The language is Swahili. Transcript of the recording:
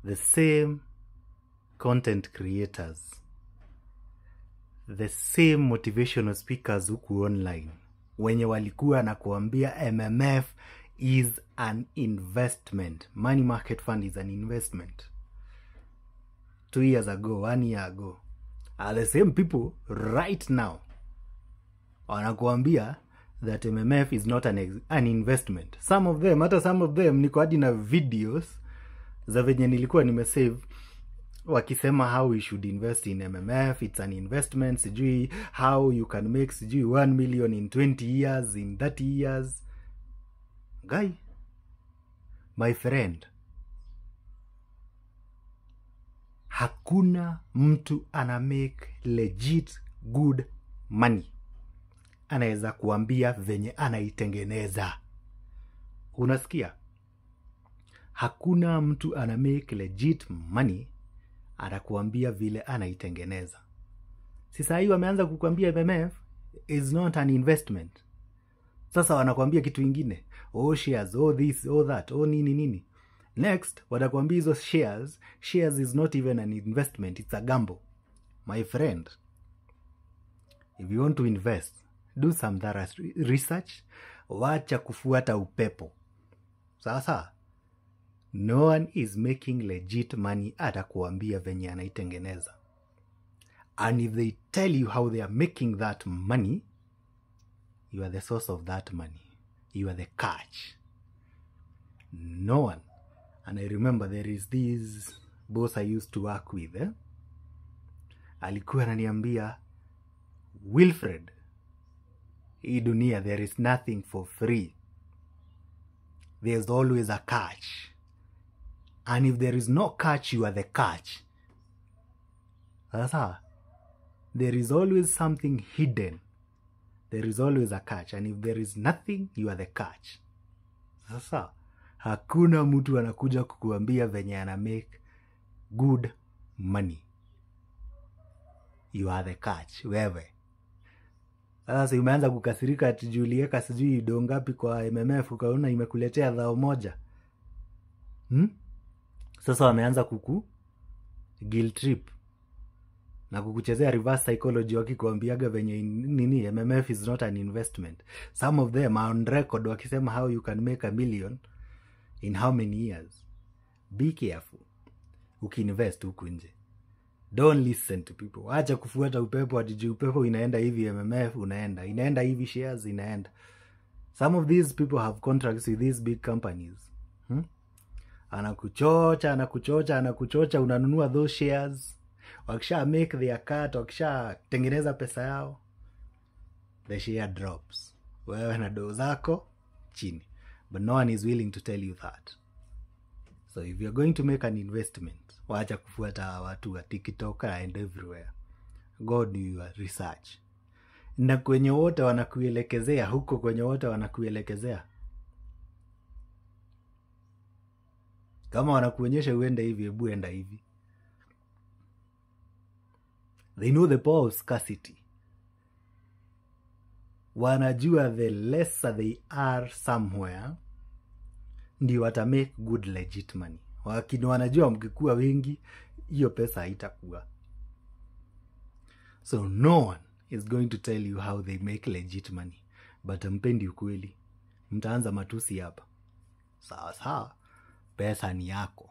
the same content creators, the same motivational speakers huku online wenye walikuwa na kuambia MMF is an investment. Money market fund is an investment. 2 years ago, 1 year ago, are the same people right now wanakuambia that MMF is not an investment. Some of them niko hadi na videos za venye nilikuwa nimesave wakisema how we should invest in MMF, it's an investment, sijui how you can make sijui 1 million in 20 years, in 30 years. Guy, my friend, hakuna mtu ana make legit good money anaweza kuambia venye anaitengeneza. Unasikia? Hakuna mtu ana make legit money anakuambia vile anaitengeneza. Sasa hiyo wameanza kukuambia MMF is not an investment. Sasa wanakuambia kitu kingine. Oh shares, oh this, oh that, oh nini. Next, watakuambia hizo shares is not even an investment, it's a gamble. My friend, if you want to invest, do some thorough research. Wacha kufuata upepo. Sasa, no one is making legit money atakuambia venye anaitengeneza. And if they tell you how they are making that money, you are the source of that money. You are the catch. No one. And I remember there is this boss I used to work with. Alikuwa ananiambia, Wilfred, hii dunia there is nothing for free. There's always a catch. And if there is no catch, you are the catch. Sasa, there is always something hidden. There is always a catch. And if there is nothing, you are the catch. Sasa, hakuna mtu anakuja kukuambia venye ana make good money. You are the catch. Wewe. Sasa umeanza kukasirika ati Julieka sijui dongapi kwa MMF ukaona imekuletea dhao moja. Sasa wameanza guilt trip na kukuchezea reverse psychology wakikuambiaga venye nini MMF is not an investment. Some of them are on record wakisema how you can make $1 million in how many years. Be careful ukiinvest huku nje. Don't listen to people. Acha kufuata upepo ati upepo inaenda hivi MMF inaenda hivi shares inaenda. Some of these people have contracts with these big companies. Anakuchocha unanunua those shares. Wakisha make their cut, wakisha tengeneza pesa yao, the share drops. Wewe na doo zako chini. But no one is willing to tell you that. So if you're going to make an investment, wacha kufuata watu wa TikTok and everywhere. Go do your research. Na kwenye wote wanakuelekezea, huko kwenye wote wanakuelekezea. Kama wanakuonyesha uende hivi, hebu enda hivi. They know the power of scarcity. Wanajua the lesser they are somewhere, ndio wata make good legit money. Wanajua mkikuwa wengi, hiyo pesa haitakuwa. So no one is going to tell you how they make legit money. But mpendi ukweli. Mtaanza matusi hapa. Sawa, pesa ni yako.